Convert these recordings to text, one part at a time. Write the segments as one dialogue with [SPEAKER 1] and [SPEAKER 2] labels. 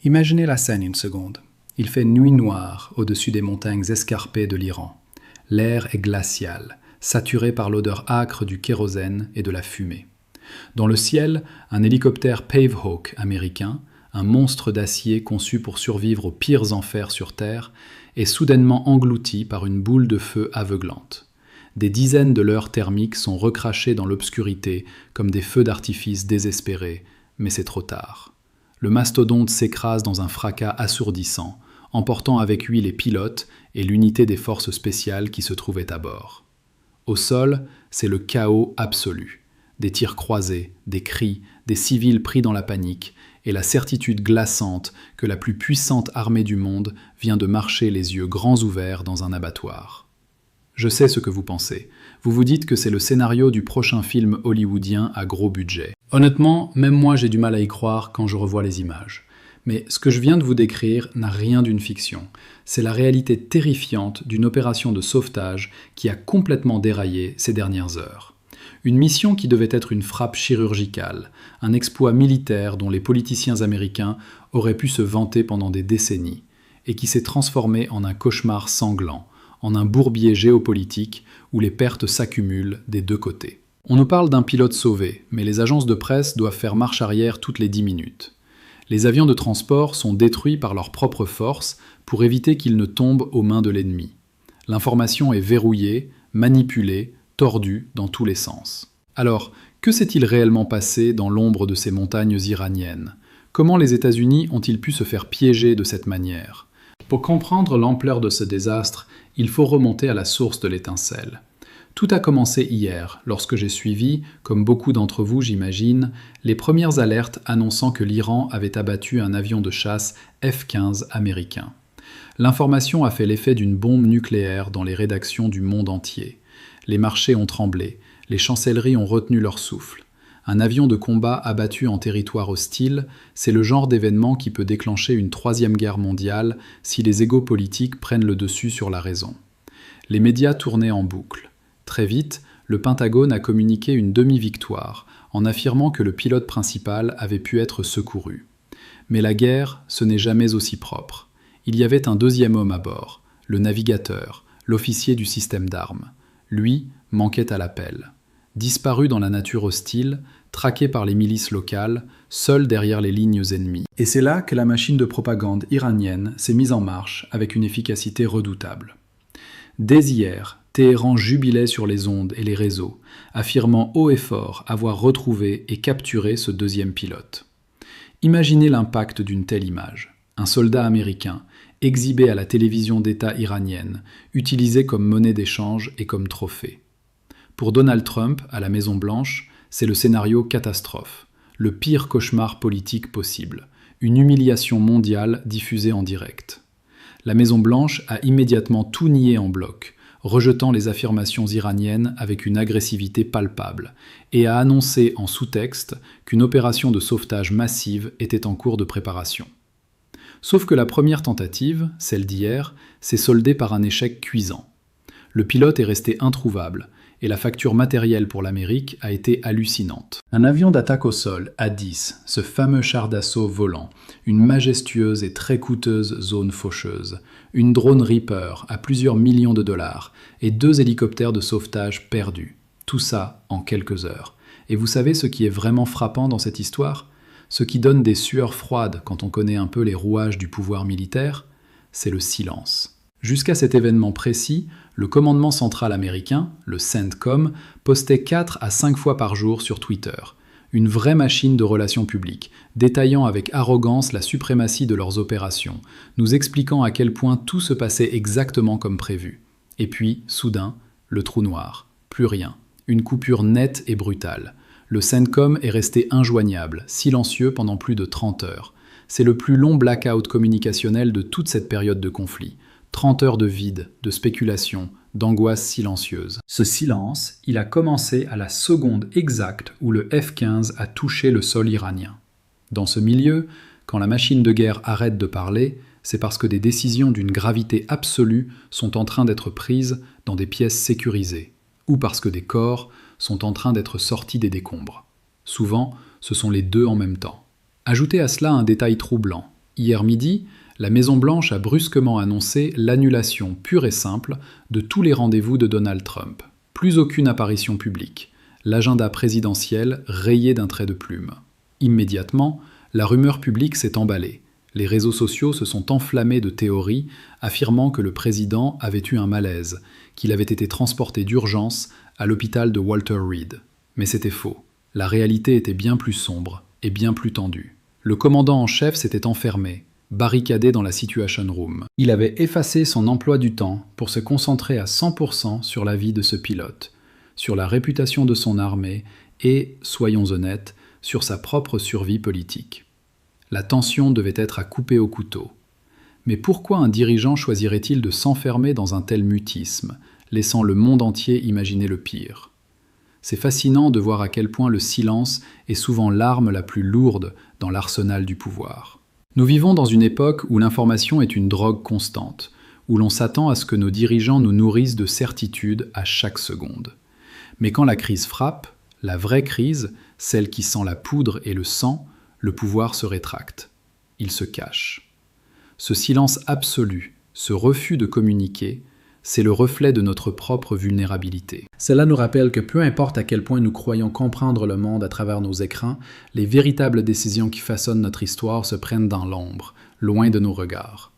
[SPEAKER 1] Imaginez la scène une seconde. Il fait nuit noire au-dessus des montagnes escarpées de l'Iran. L'air est glacial, saturé par l'odeur âcre du kérosène et de la fumée. Dans le ciel, un hélicoptère Pavehawk américain, un monstre d'acier conçu pour survivre aux pires enfers sur Terre, est soudainement englouti par une boule de feu aveuglante. Des dizaines de leurres thermiques sont recrachées dans l'obscurité comme des feux d'artifice désespérés, mais c'est trop tard. Le mastodonte s'écrase dans un fracas assourdissant, emportant avec lui les pilotes et l'unité des forces spéciales qui se trouvaient à bord. Au sol, c'est le chaos absolu. Des tirs croisés, des cris, des civils pris dans la panique, et la certitude glaçante que la plus puissante armée du monde vient de marcher les yeux grands ouverts dans un abattoir. Je sais ce que vous pensez. Vous vous dites que c'est le scénario du prochain film hollywoodien à gros budget. Honnêtement, même moi j'ai du mal à y croire quand je revois les images. Mais ce que je viens de vous décrire n'a rien d'une fiction. C'est la réalité terrifiante d'une opération de sauvetage qui a complètement déraillé ces dernières heures. Une mission qui devait être une frappe chirurgicale, un exploit militaire dont les politiciens américains auraient pu se vanter pendant des décennies, et qui s'est transformée en un cauchemar sanglant, en un bourbier géopolitique où les pertes s'accumulent des deux côtés. On nous parle d'un pilote sauvé, mais les agences de presse doivent faire marche arrière toutes les 10 minutes. Les avions de transport sont détruits par leurs propres forces pour éviter qu'ils ne tombent aux mains de l'ennemi. L'information est verrouillée, manipulée, tordue dans tous les sens. Alors, que s'est-il réellement passé dans l'ombre de ces montagnes iraniennes ? Comment les États-Unis ont-ils pu se faire piéger de cette manière ? Pour comprendre l'ampleur de ce désastre, il faut remonter à la source de l'étincelle. Tout a commencé hier, lorsque j'ai suivi, comme beaucoup d'entre vous j'imagine, les premières alertes annonçant que l'Iran avait abattu un avion de chasse F-15 américain. L'information a fait l'effet d'une bombe nucléaire dans les rédactions du monde entier. Les marchés ont tremblé, les chancelleries ont retenu leur souffle. Un avion de combat abattu en territoire hostile, c'est le genre d'événement qui peut déclencher une troisième guerre mondiale si les égos politiques prennent le dessus sur la raison. Les médias tournaient en boucle. Très vite, le Pentagone a communiqué une demi-victoire, en affirmant que le pilote principal avait pu être secouru. Mais la guerre, ce n'est jamais aussi propre. Il y avait un deuxième homme à bord, le navigateur, l'officier du système d'armes. Lui manquait à l'appel. Disparu dans la nature hostile, traqué par les milices locales, seul derrière les lignes ennemies. Et c'est là que la machine de propagande iranienne s'est mise en marche avec une efficacité redoutable. Dès hier, Téhéran jubilait sur les ondes et les réseaux, affirmant haut et fort avoir retrouvé et capturé ce deuxième pilote. Imaginez l'impact d'une telle image. Un soldat américain, exhibé à la télévision d'État iranienne, utilisé comme monnaie d'échange et comme trophée. Pour Donald Trump, à la Maison-Blanche, c'est le scénario catastrophe, le pire cauchemar politique possible, une humiliation mondiale diffusée en direct. La Maison-Blanche a immédiatement tout nié en bloc, rejetant les affirmations iraniennes avec une agressivité palpable, et a annoncé en sous-texte qu'une opération de sauvetage massive était en cours de préparation. Sauf que la première tentative, celle d'hier, s'est soldée par un échec cuisant. Le pilote est resté introuvable, et la facture matérielle pour l'Amérique a été hallucinante. Un avion d'attaque au sol, A-10, ce fameux char d'assaut volant, une majestueuse et très coûteuse zone faucheuse, une drone Reaper à plusieurs millions de dollars, et 2 hélicoptères de sauvetage perdus. Tout ça en quelques heures. Et vous savez ce qui est vraiment frappant dans cette histoire ? Ce qui donne des sueurs froides quand on connaît un peu les rouages du pouvoir militaire, c'est le silence. Jusqu'à cet événement précis, le commandement central américain, le CENTCOM, postait 4 à 5 fois par jour sur Twitter. Une vraie machine de relations publiques, détaillant avec arrogance la suprématie de leurs opérations, nous expliquant à quel point tout se passait exactement comme prévu. Et puis, soudain, le trou noir. Plus rien. Une coupure nette et brutale. Le CENTCOM est resté injoignable, silencieux pendant plus de 30 heures. C'est le plus long blackout communicationnel de toute cette période de conflit. 30 heures de vide, de spéculation, d'angoisse silencieuse. Ce silence, il a commencé à la seconde exacte où le F-15 a touché le sol iranien. Dans ce milieu, quand la machine de guerre arrête de parler, c'est parce que des décisions d'une gravité absolue sont en train d'être prises dans des pièces sécurisées, ou parce que des corps sont en train d'être sortis des décombres. Souvent, ce sont les deux en même temps. Ajoutez à cela un détail troublant. Hier midi, la Maison-Blanche a brusquement annoncé l'annulation pure et simple de tous les rendez-vous de Donald Trump. Plus aucune apparition publique. L'agenda présidentiel rayé d'un trait de plume. Immédiatement, la rumeur publique s'est emballée. Les réseaux sociaux se sont enflammés de théories affirmant que le président avait eu un malaise, qu'il avait été transporté d'urgence à l'hôpital de Walter Reed. Mais c'était faux. La réalité était bien plus sombre et bien plus tendue. Le commandant en chef s'était enfermé, barricadé dans la Situation Room. Il avait effacé son emploi du temps pour se concentrer à 100% sur la vie de ce pilote, sur la réputation de son armée et, soyons honnêtes, sur sa propre survie politique. La tension devait être à couper au couteau. Mais pourquoi un dirigeant choisirait-il de s'enfermer dans un tel mutisme, laissant le monde entier imaginer le pire ? C'est fascinant de voir à quel point le silence est souvent l'arme la plus lourde dans l'arsenal du pouvoir. Nous vivons dans une époque où l'information est une drogue constante, où l'on s'attend à ce que nos dirigeants nous nourrissent de certitudes à chaque seconde. Mais quand la crise frappe, la vraie crise, celle qui sent la poudre et le sang, le pouvoir se rétracte. Il se cache. Ce silence absolu, ce refus de communiquer, c'est le reflet de notre propre vulnérabilité. Cela nous rappelle que peu importe à quel point nous croyons comprendre le monde à travers nos écrans, les véritables décisions qui façonnent notre histoire se prennent dans l'ombre, loin de nos regards.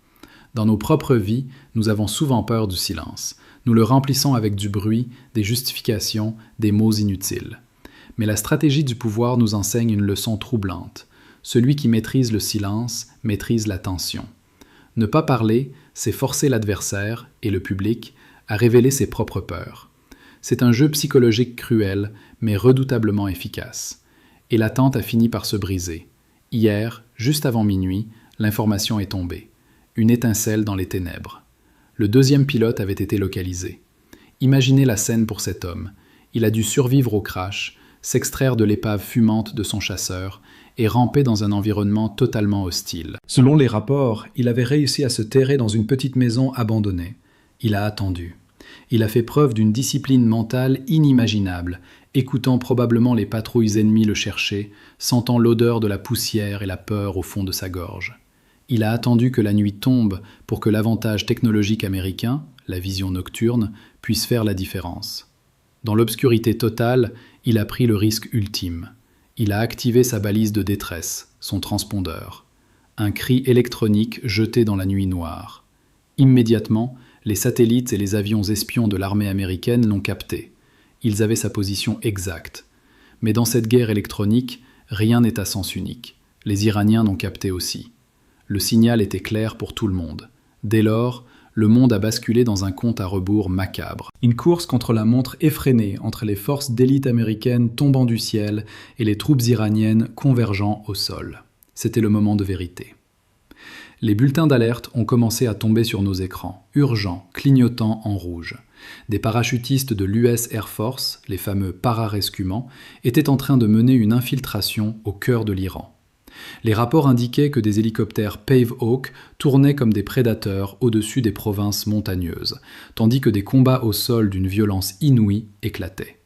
[SPEAKER 1] Dans nos propres vies, nous avons souvent peur du silence. Nous le remplissons avec du bruit, des justifications, des mots inutiles. Mais la stratégie du pouvoir nous enseigne une leçon troublante. Celui qui maîtrise le silence maîtrise l'attention. Ne pas parler, c'est forcer l'adversaire, et le public, à révéler ses propres peurs. C'est un jeu psychologique cruel, mais redoutablement efficace. Et l'attente a fini par se briser. Hier, juste avant minuit, l'information est tombée. Une étincelle dans les ténèbres. Le deuxième pilote avait été localisé. Imaginez la scène pour cet homme. Il a dû survivre au crash, s'extraire de l'épave fumante de son chasseur et ramper dans un environnement totalement hostile. Selon les rapports, il avait réussi à se terrer dans une petite maison abandonnée. Il a attendu. Il a fait preuve d'une discipline mentale inimaginable, écoutant probablement les patrouilles ennemies le chercher, sentant l'odeur de la poussière et la peur au fond de sa gorge. Il a attendu que la nuit tombe pour que l'avantage technologique américain, la vision nocturne, puisse faire la différence. Dans l'obscurité totale, il a pris le risque ultime. Il a activé sa balise de détresse, son transpondeur. Un cri électronique jeté dans la nuit noire. Immédiatement, les satellites et les avions espions de l'armée américaine l'ont capté. Ils avaient sa position exacte. Mais dans cette guerre électronique, rien n'est à sens unique. Les Iraniens l'ont capté aussi. Le signal était clair pour tout le monde. Dès lors, le monde a basculé dans un compte à rebours macabre. Une course contre la montre effrénée entre les forces d'élite américaines tombant du ciel et les troupes iraniennes convergeant au sol. C'était le moment de vérité. Les bulletins d'alerte ont commencé à tomber sur nos écrans, urgents, clignotants en rouge. Des parachutistes de l'US Air Force, les fameux pararescumants, étaient en train de mener une infiltration au cœur de l'Iran. Les rapports indiquaient que des hélicoptères Pave Hawk tournaient comme des prédateurs au-dessus des provinces montagneuses, tandis que des combats au sol d'une violence inouïe éclataient.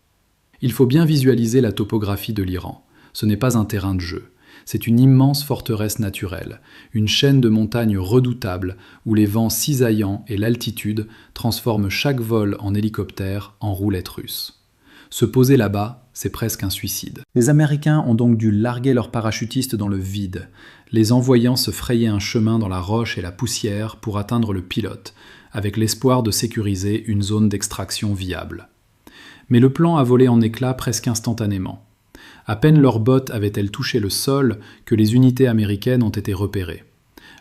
[SPEAKER 1] Il faut bien visualiser la topographie de l'Iran. Ce n'est pas un terrain de jeu. C'est une immense forteresse naturelle, une chaîne de montagnes redoutables où les vents cisaillants et l'altitude transforment chaque vol en hélicoptère en roulette russe. Se poser là-bas, c'est presque un suicide. Les Américains ont donc dû larguer leurs parachutistes dans le vide, les envoyant se frayer un chemin dans la roche et la poussière pour atteindre le pilote, avec l'espoir de sécuriser une zone d'extraction viable. Mais le plan a volé en éclats presque instantanément. À peine leurs bottes avaient-elles touché le sol que les unités américaines ont été repérées.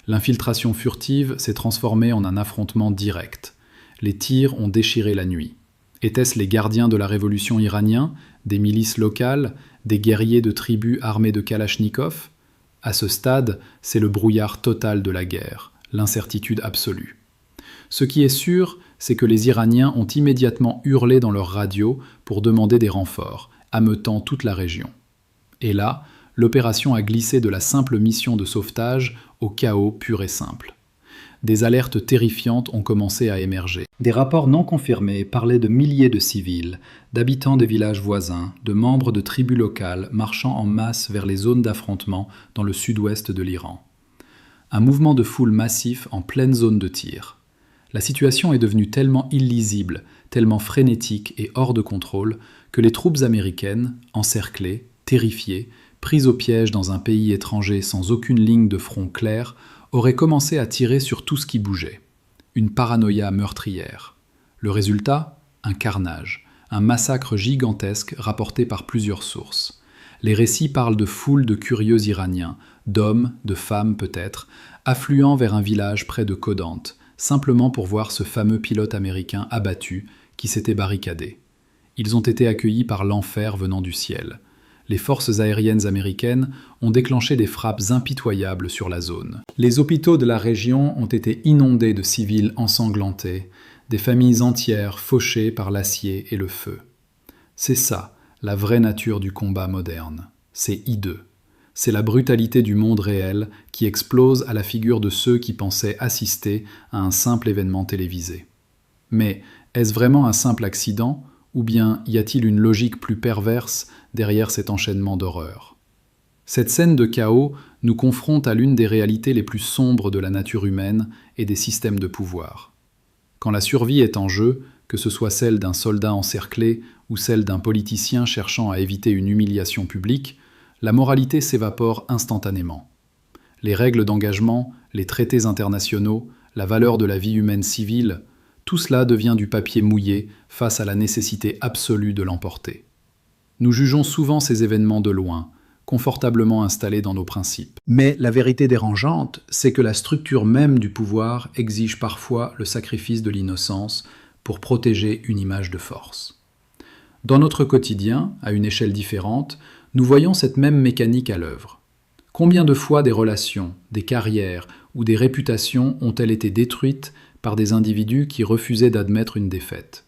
[SPEAKER 1] L'infiltration furtive s'est transformée en un affrontement direct. Les tirs ont déchiré la nuit. Étaient-ce les gardiens de la révolution iraniens, des milices locales, des guerriers de tribus armés de Kalachnikov ? À ce stade, c'est le brouillard total de la guerre, l'incertitude absolue. Ce qui est sûr, c'est que les Iraniens ont immédiatement hurlé dans leur radio pour demander des renforts, ameutant toute la région. Et là, l'opération a glissé de la simple mission de sauvetage au chaos pur et simple. Des alertes terrifiantes ont commencé à émerger. Des rapports non confirmés parlaient de milliers de civils, d'habitants des villages voisins, de membres de tribus locales marchant en masse vers les zones d'affrontement dans le sud-ouest de l'Iran. un mouvement de foule massif en pleine zone de tir. La situation est devenue tellement illisible, tellement frénétique et hors de contrôle que les troupes américaines, encerclées, terrifiées, prises au piège dans un pays étranger sans aucune ligne de front claire, auraient commencé à tirer sur tout ce qui bougeait. Une paranoïa meurtrière. Le résultat ? Un carnage, un massacre gigantesque rapporté par plusieurs sources. Les récits parlent de foules de curieux Iraniens, d'hommes, de femmes peut-être, affluant vers un village près de Kodant, simplement pour voir ce fameux pilote américain abattu qui s'était barricadé. Ils ont été accueillis par l'enfer venant du ciel. Les forces aériennes américaines ont déclenché des frappes impitoyables sur la zone. Les hôpitaux de la région ont été inondés de civils ensanglantés, des familles entières fauchées par l'acier et le feu. C'est ça, la vraie nature du combat moderne. C'est hideux. C'est la brutalité du monde réel qui explose à la figure de ceux qui pensaient assister à un simple événement télévisé. Mais est-ce vraiment un simple accident, ou bien y a-t-il une logique plus perverse derrière cet enchaînement d'horreurs ? Cette scène de chaos nous confronte à l'une des réalités les plus sombres de la nature humaine et des systèmes de pouvoir. Quand la survie est en jeu, que ce soit celle d'un soldat encerclé ou celle d'un politicien cherchant à éviter une humiliation publique, la moralité s'évapore instantanément. Les règles d'engagement, les traités internationaux, la valeur de la vie humaine civile, tout cela devient du papier mouillé face à la nécessité absolue de l'emporter. Nous jugeons souvent ces événements de loin, confortablement installés dans nos principes. Mais la vérité dérangeante, c'est que la structure même du pouvoir exige parfois le sacrifice de l'innocence pour protéger une image de force. Dans notre quotidien, à une échelle différente, nous voyons cette même mécanique à l'œuvre. Combien de fois des relations, des carrières ou des réputations ont-elles été détruites par des individus qui refusaient d'admettre une défaite ?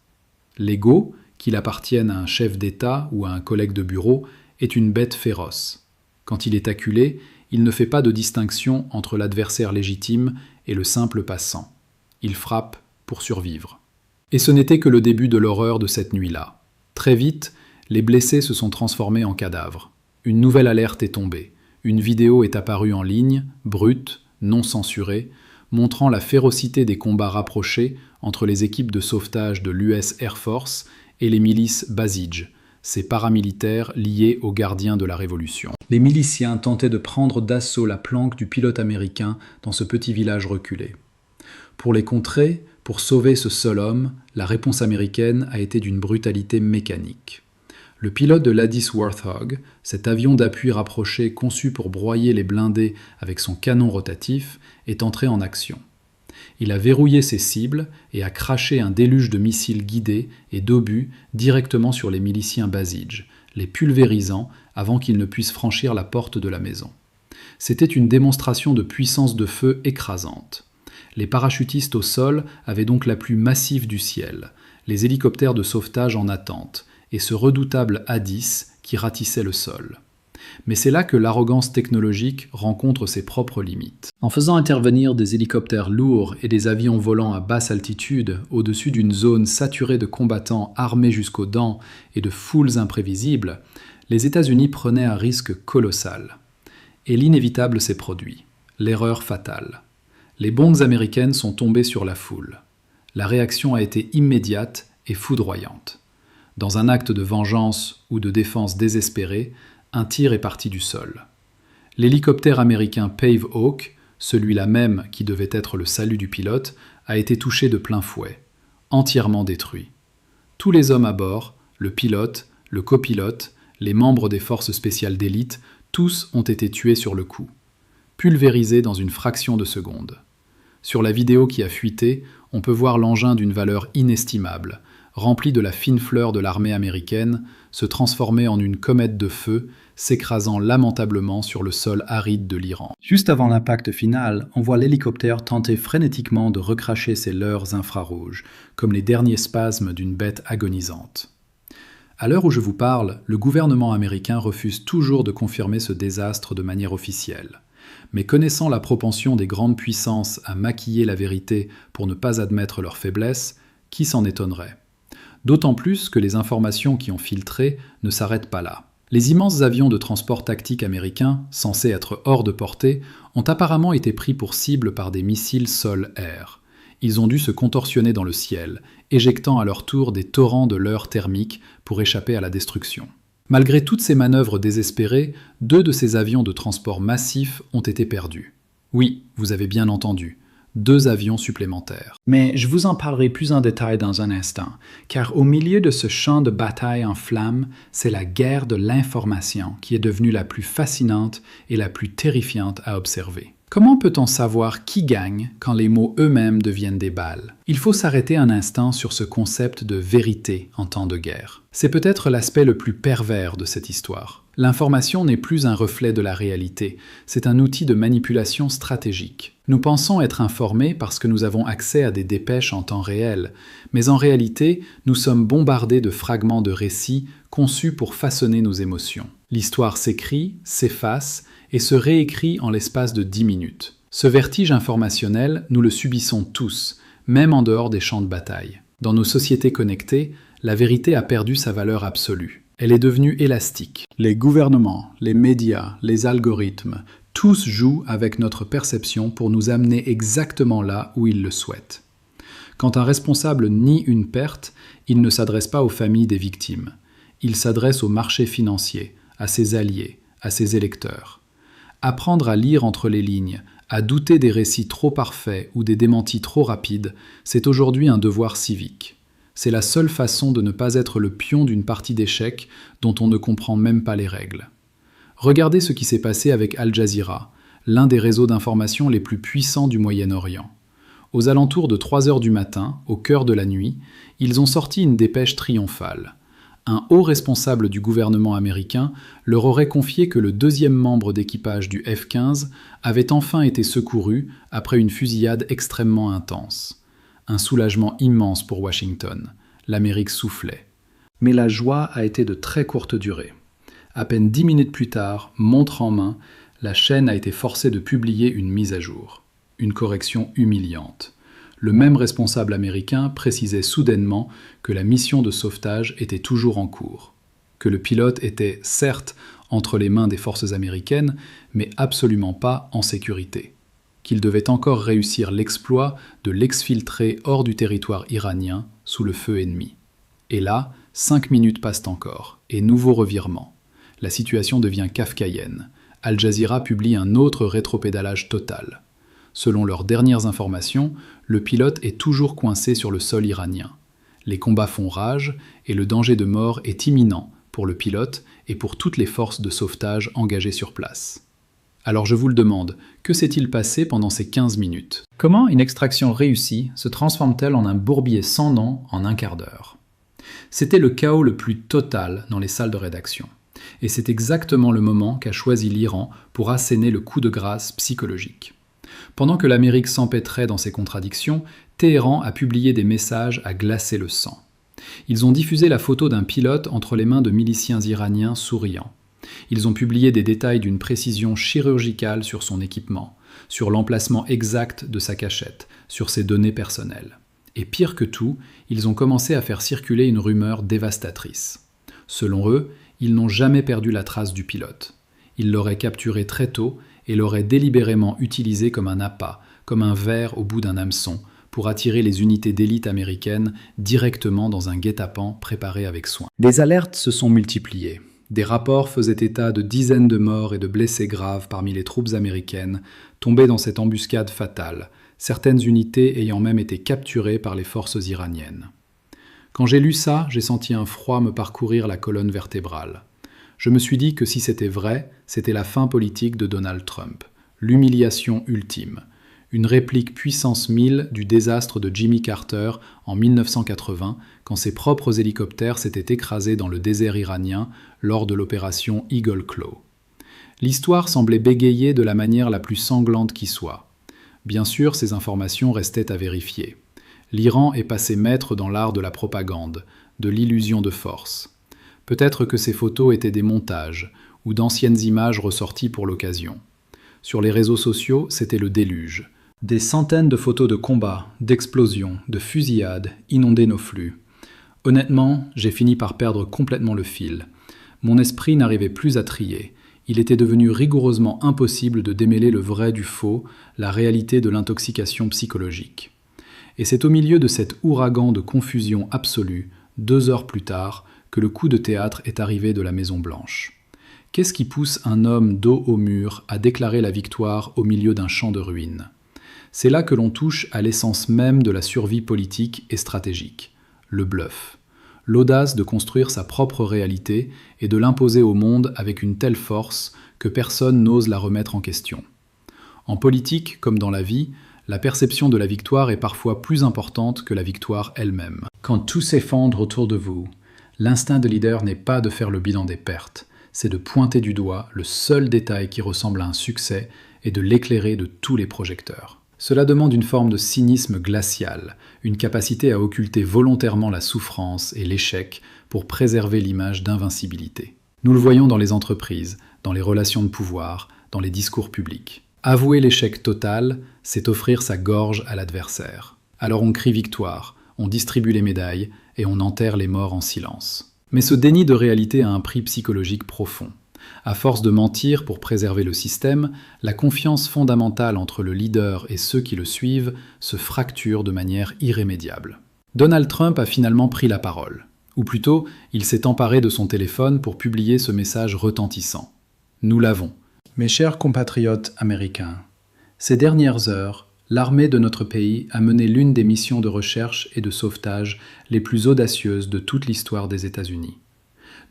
[SPEAKER 1] L'ego, qu'il appartienne à un chef d'État ou à un collègue de bureau, est une bête féroce. Quand il est acculé, il ne fait pas de distinction entre l'adversaire légitime et le simple passant. Il frappe pour survivre. Et ce n'était que le début de l'horreur de cette nuit-là. Très vite, les blessés se sont transformés en cadavres. Une nouvelle alerte est tombée. Une vidéo est apparue en ligne, brute, non censurée, montrant la férocité des combats rapprochés entre les équipes de sauvetage de l'US Air Force et les milices Basij, ces paramilitaires liés aux gardiens de la Révolution. Les miliciens tentaient de prendre d'assaut la planque du pilote américain dans ce petit village reculé. Pour les contrer, pour sauver ce seul homme, la réponse américaine a été d'une brutalité mécanique. Le pilote de l'Addis Warthog, cet avion d'appui rapproché conçu pour broyer les blindés avec son canon rotatif, est entré en action. Il a verrouillé ses cibles et a craché un déluge de missiles guidés et d'obus directement sur les miliciens Basij, les pulvérisant avant qu'ils ne puissent franchir la porte de la maison. C'était une démonstration de puissance de feu écrasante. Les parachutistes au sol avaient donc la pluie massive du ciel, les hélicoptères de sauvetage en attente, et ce redoutable A-10 qui ratissait le sol. Mais c'est là que l'arrogance technologique rencontre ses propres limites. En faisant intervenir des hélicoptères lourds et des avions volant à basse altitude au-dessus d'une zone saturée de combattants armés jusqu'aux dents et de foules imprévisibles, les États-Unis prenaient un risque colossal. Et l'inévitable s'est produit, l'erreur fatale. Les bombes américaines sont tombées sur la foule. La réaction a été immédiate et foudroyante. Dans un acte de vengeance ou de défense désespérée, un tir est parti du sol. L'hélicoptère américain Pave Hawk, celui-là même qui devait être le salut du pilote, a été touché de plein fouet, entièrement détruit. Tous les hommes à bord, le pilote, le copilote, les membres des forces spéciales d'élite, tous ont été tués sur le coup, pulvérisés dans une fraction de seconde. Sur la vidéo qui a fuité, on peut voir l'engin d'une valeur inestimable, rempli de la fine fleur de l'armée américaine, se transformer en une comète de feu, s'écrasant lamentablement sur le sol aride de l'Iran. Juste avant l'impact final, on voit l'hélicoptère tenter frénétiquement de recracher ses leurres infrarouges, comme les derniers spasmes d'une bête agonisante. À l'heure où je vous parle, le gouvernement américain refuse toujours de confirmer ce désastre de manière officielle. Mais connaissant la propension des grandes puissances à maquiller la vérité pour ne pas admettre leur faiblesse, qui s'en étonnerait ? D'autant plus que les informations qui ont filtré ne s'arrêtent pas là. Les immenses avions de transport tactique américains, censés être hors de portée, ont apparemment été pris pour cible par des missiles sol-air. Ils ont dû se contorsionner dans le ciel, éjectant à leur tour des torrents de leurres thermiques pour échapper à la destruction. Malgré toutes ces manœuvres désespérées, 2 de ces avions de transport massif ont été perdus. Oui, vous avez bien entendu, 2 avions supplémentaires.
[SPEAKER 2] Mais je vous en parlerai plus en détail dans un instant, car au milieu de ce champ de bataille en flammes, c'est la guerre de l'information qui est devenue la plus fascinante et la plus terrifiante à observer. Comment peut-on savoir qui gagne quand les mots eux-mêmes deviennent des balles? Il faut s'arrêter un instant sur ce concept de vérité en temps de guerre. C'est peut-être l'aspect le plus pervers de cette histoire. L'information n'est plus un reflet de la réalité, c'est un outil de manipulation stratégique. Nous pensons être informés parce que nous avons accès à des dépêches en temps réel, mais en réalité, nous sommes bombardés de fragments de récits conçus pour façonner nos émotions. L'histoire s'écrit, s'efface et se réécrit en l'espace de 10 minutes. Ce vertige informationnel, nous le subissons tous, même en dehors des champs de bataille. Dans nos sociétés connectées, la vérité a perdu sa valeur absolue. Elle est devenue élastique. Les gouvernements, les médias, les algorithmes, tous jouent avec notre perception pour nous amener exactement là où ils le souhaitent. Quand un responsable nie une perte, il ne s'adresse pas aux familles des victimes. Il s'adresse au marché financier, à ses alliés, à ses électeurs. Apprendre à lire entre les lignes, à douter des récits trop parfaits ou des démentis trop rapides, c'est aujourd'hui un devoir civique. C'est la seule façon de ne pas être le pion d'une partie d'échecs dont on ne comprend même pas les règles. Regardez ce qui s'est passé avec Al Jazeera, l'un des réseaux d'information les plus puissants du Moyen-Orient. Aux alentours de 3 heures du matin, au cœur de la nuit, ils ont sorti une dépêche triomphale. Un haut responsable du gouvernement américain leur aurait confié que le 2e membre d'équipage du F-15 avait enfin été secouru après une fusillade extrêmement intense. Un soulagement immense pour Washington. L'Amérique soufflait. Mais la joie a été de très courte durée. À peine 10 minutes plus tard, montre en main, la chaîne a été forcée de publier une mise à jour. Une correction humiliante. Le même responsable américain précisait soudainement que la mission de sauvetage était toujours en cours, que le pilote était certes entre les mains des forces américaines, mais absolument pas en sécurité, qu'il devait encore réussir l'exploit de l'exfiltrer hors du territoire iranien sous le feu ennemi. Et là, 5 minutes passent encore, et nouveau revirement. La situation devient kafkaïenne. Al Jazeera publie un autre rétropédalage total. Selon leurs dernières informations, le pilote est toujours coincé sur le sol iranien. Les combats font rage et le danger de mort est imminent pour le pilote et pour toutes les forces de sauvetage engagées sur place. Alors je vous le demande, que s'est-il passé pendant ces 15 minutes? Comment une extraction réussie se transforme-t-elle en un bourbier sans nom en un quart d'heure? C'était le chaos le plus total dans les salles de rédaction. Et c'est exactement le moment qu'a choisi l'Iran pour asséner le coup de grâce psychologique. Pendant que l'Amérique s'empêtrait dans ses contradictions, Téhéran a publié des messages à glacer le sang. Ils ont diffusé la photo d'un pilote entre les mains de miliciens iraniens souriants. Ils ont publié des détails d'une précision chirurgicale sur son équipement, sur l'emplacement exact de sa cachette, sur ses données personnelles. Et pire que tout, ils ont commencé à faire circuler une rumeur dévastatrice. Selon eux, ils n'ont jamais perdu la trace du pilote. Ils l'auraient capturé très tôt et l'auraient délibérément utilisé comme un appât, comme un ver au bout d'un hameçon, pour attirer les unités d'élite américaines directement dans un guet-apens préparé avec soin. Des alertes se sont multipliées. Des rapports faisaient état de dizaines de morts et de blessés graves parmi les troupes américaines tombées dans cette embuscade fatale, certaines unités ayant même été capturées par les forces iraniennes. Quand j'ai lu ça, j'ai senti un froid me parcourir la colonne vertébrale. Je me suis dit que si c'était vrai, c'était la fin politique de Donald Trump, l'humiliation ultime, une réplique puissance 1000 du désastre de Jimmy Carter en 1980, quand ses propres hélicoptères s'étaient écrasés dans le désert iranien lors de l'opération Eagle Claw. L'histoire semblait bégayer de la manière la plus sanglante qui soit. Bien sûr, ces informations restaient à vérifier. L'Iran est passé maître dans l'art de la propagande, de l'illusion de force. Peut-être que ces photos étaient des montages, ou d'anciennes images ressorties pour l'occasion. Sur les réseaux sociaux, c'était le déluge. Des centaines de photos de combats, d'explosions, de fusillades inondaient nos flux. Honnêtement, j'ai fini par perdre complètement le fil. Mon esprit n'arrivait plus à trier. Il était devenu rigoureusement impossible de démêler le vrai du faux, la réalité de l'intoxication psychologique. Et c'est au milieu de cet ouragan de confusion absolue, 2 heures plus tard, que le coup de théâtre est arrivé de la Maison-Blanche. Qu'est-ce qui pousse un homme dos au mur à déclarer la victoire au milieu d'un champ de ruines ? C'est là que l'on touche à l'essence même de la survie politique et stratégique, le bluff. L'audace de construire sa propre réalité et de l'imposer au monde avec une telle force que personne n'ose la remettre en question. En politique, comme dans la vie, la perception de la victoire est parfois plus importante que la victoire elle-même. Quand tout s'effondre autour de vous, l'instinct de leader n'est pas de faire le bilan des pertes, c'est de pointer du doigt le seul détail qui ressemble à un succès et de l'éclairer de tous les projecteurs. Cela demande une forme de cynisme glacial, une capacité à occulter volontairement la souffrance et l'échec pour préserver l'image d'invincibilité. Nous le voyons dans les entreprises, dans les relations de pouvoir, dans les discours publics. Avouer l'échec total, c'est offrir sa gorge à l'adversaire. Alors on crie victoire, on distribue les médailles et on enterre les morts en silence. Mais ce déni de réalité a un prix psychologique profond. À force de mentir pour préserver le système, la confiance fondamentale entre le leader et ceux qui le suivent se fracture de manière irrémédiable. Donald Trump a finalement pris la parole. Ou plutôt, il s'est emparé de son téléphone pour publier ce message retentissant. Nous l'avons. Mes chers compatriotes américains, ces dernières heures, l'armée de notre pays a mené l'une des missions de recherche et de sauvetage les plus audacieuses de toute l'histoire des États-Unis.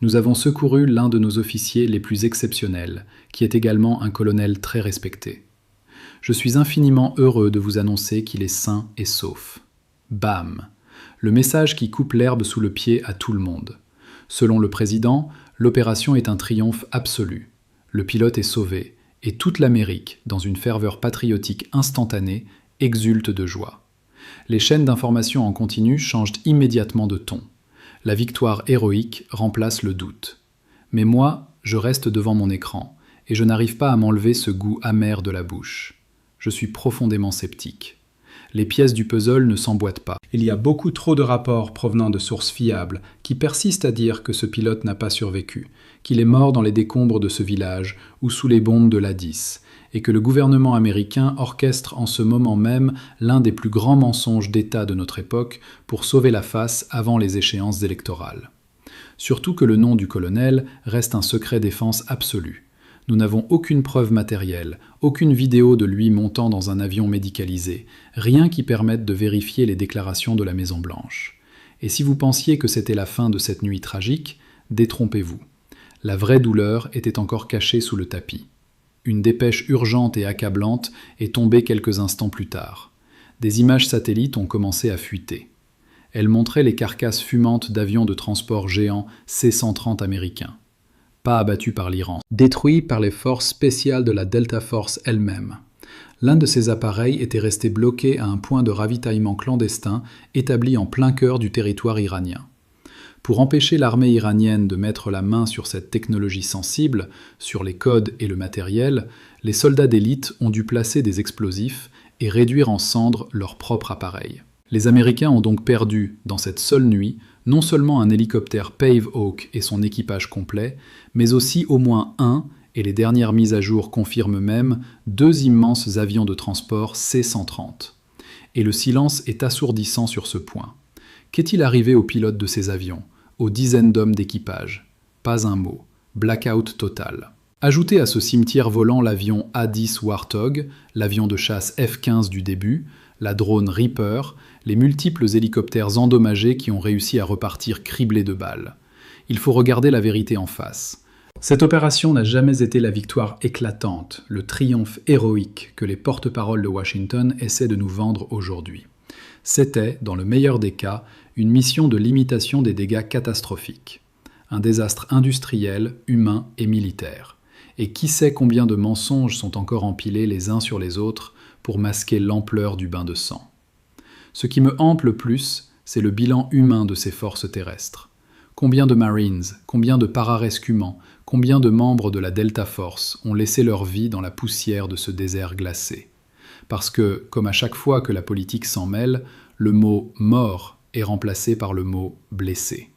[SPEAKER 2] Nous avons secouru l'un de nos officiers les plus exceptionnels, qui est également un colonel très respecté. Je suis infiniment heureux de vous annoncer qu'il est sain et sauf. Bam! Le message qui coupe l'herbe sous le pied à tout le monde. Selon le président, l'opération est un triomphe absolu. Le pilote est sauvé, et toute l'Amérique, dans une ferveur patriotique instantanée, exulte de joie. Les chaînes d'information en continu changent immédiatement de ton. La victoire héroïque remplace le doute. Mais moi, je reste devant mon écran, et je n'arrive pas à m'enlever ce goût amer de la bouche. Je suis profondément sceptique. Les pièces du puzzle ne s'emboîtent pas. Il y a beaucoup trop de rapports provenant de sources fiables qui persistent à dire que ce pilote n'a pas survécu, qu'il est mort dans les décombres de ce village ou sous les bombes de l'A-10, et que le gouvernement américain orchestre en ce moment même l'un des plus grands mensonges d'État de notre époque pour sauver la face avant les échéances électorales. Surtout que le nom du colonel reste un secret défense absolu. Nous n'avons aucune preuve matérielle, aucune vidéo de lui montant dans un avion médicalisé, rien qui permette de vérifier les déclarations de la Maison-Blanche. Et si vous pensiez que c'était la fin de cette nuit tragique, détrompez-vous. La vraie douleur était encore cachée sous le tapis. Une dépêche urgente et accablante est tombée quelques instants plus tard. Des images satellites ont commencé à fuiter. Elles montraient les carcasses fumantes d'avions de transport géants C-130 américains. Pas abattus par l'Iran, détruits par les forces spéciales de la Delta Force elle-même. L'un de ces appareils était resté bloqué à un point de ravitaillement clandestin établi en plein cœur du territoire iranien. Pour empêcher l'armée iranienne de mettre la main sur cette technologie sensible, sur les codes et le matériel, les soldats d'élite ont dû placer des explosifs et réduire en cendres leur propre appareil. Les Américains ont donc perdu, dans cette seule nuit, non seulement un hélicoptère Pave Hawk et son équipage complet, mais aussi au moins un, et les dernières mises à jour confirment même, 2 immenses avions de transport C-130. Et le silence est assourdissant sur ce point. Qu'est-il arrivé aux pilotes de ces avions, aux dizaines d'hommes d'équipage? Pas un mot. Blackout total. Ajoutez à ce cimetière volant l'avion A-10 Warthog, l'avion de chasse F-15 du début, la drone Reaper, les multiples hélicoptères endommagés qui ont réussi à repartir criblés de balles. Il faut regarder la vérité en face. Cette opération n'a jamais été la victoire éclatante, le triomphe héroïque que les porte-paroles de Washington essaient de nous vendre aujourd'hui. C'était, dans le meilleur des cas, une mission de limitation des dégâts catastrophiques. Un désastre industriel, humain et militaire. Et qui sait combien de mensonges sont encore empilés les uns sur les autres pour masquer l'ampleur du bain de sang. Ce qui me hante le plus, c'est le bilan humain de ces forces terrestres. Combien de Marines, combien de pararescuments, combien de membres de la Delta Force ont laissé leur vie dans la poussière de ce désert glacé? Parce que, comme à chaque fois que la politique s'en mêle, le mot « mort » est remplacé par le mot « blessé ».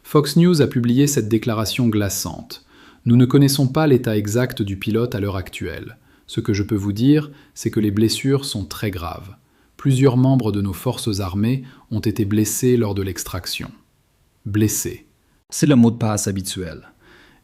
[SPEAKER 1] Fox News a publié cette déclaration glaçante. Nous ne connaissons pas l'état exact du pilote à l'heure actuelle. Ce que je peux vous dire, c'est que les blessures sont très graves. Plusieurs membres de nos forces armées ont été blessés lors de l'extraction. Blessés.
[SPEAKER 2] C'est le mot de passe habituel.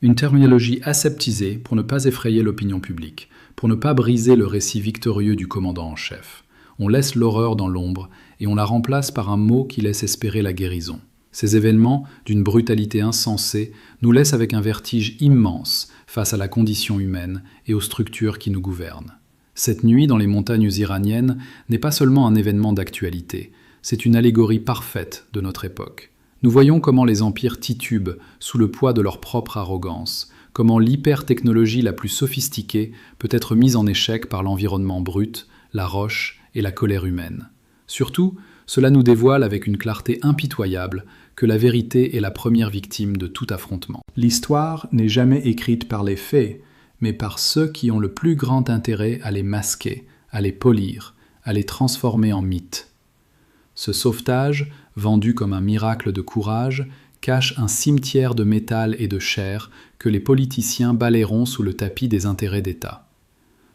[SPEAKER 2] Une terminologie aseptisée pour ne pas effrayer l'opinion publique, pour ne pas briser le récit victorieux du commandant en chef. On laisse l'horreur dans l'ombre et on la remplace par un mot qui laisse espérer la guérison. Ces événements, d'une brutalité insensée, nous laissent avec un vertige immense face à la condition humaine et aux structures qui nous gouvernent. Cette nuit dans les montagnes iraniennes n'est pas seulement un événement d'actualité, c'est une allégorie parfaite de notre époque. Nous voyons comment les empires titubent sous le poids de leur propre arrogance, comment l'hyper-technologie la plus sophistiquée peut être mise en échec par l'environnement brut, la roche et la colère humaine. Surtout, cela nous dévoile avec une clarté impitoyable que la vérité est la première victime de tout affrontement. L'histoire n'est jamais écrite par les faits, mais par ceux qui ont le plus grand intérêt à les masquer, à les polir, à les transformer en mythes. Ce sauvetage, vendu comme un miracle de courage, cache un cimetière de métal et de chair que les politiciens balayeront sous le tapis des intérêts d'État.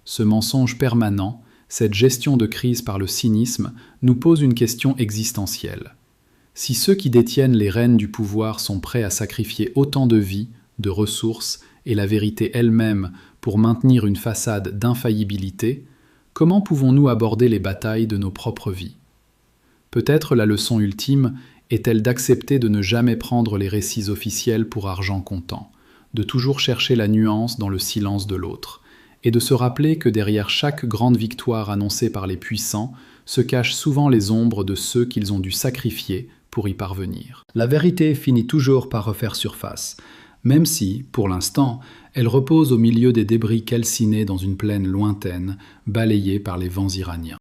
[SPEAKER 2] Ce mensonge permanent, cette gestion de crise par le cynisme, nous pose une question existentielle. Si ceux qui détiennent les rênes du pouvoir sont prêts à sacrifier autant de vies, de ressources et la vérité elle-même pour maintenir une façade d'infaillibilité, comment pouvons-nous aborder les batailles de nos propres vies ? Peut-être la leçon ultime est-elle d'accepter de ne jamais prendre les récits officiels pour argent comptant, de toujours chercher la nuance dans le silence de l'autre, et de se rappeler que derrière chaque grande victoire annoncée par les puissants se cachent souvent les ombres de ceux qu'ils ont dû sacrifier pour y parvenir. La vérité finit toujours par refaire surface, même si, pour l'instant, elle repose au milieu des débris calcinés dans une plaine lointaine, balayée par les vents iraniens.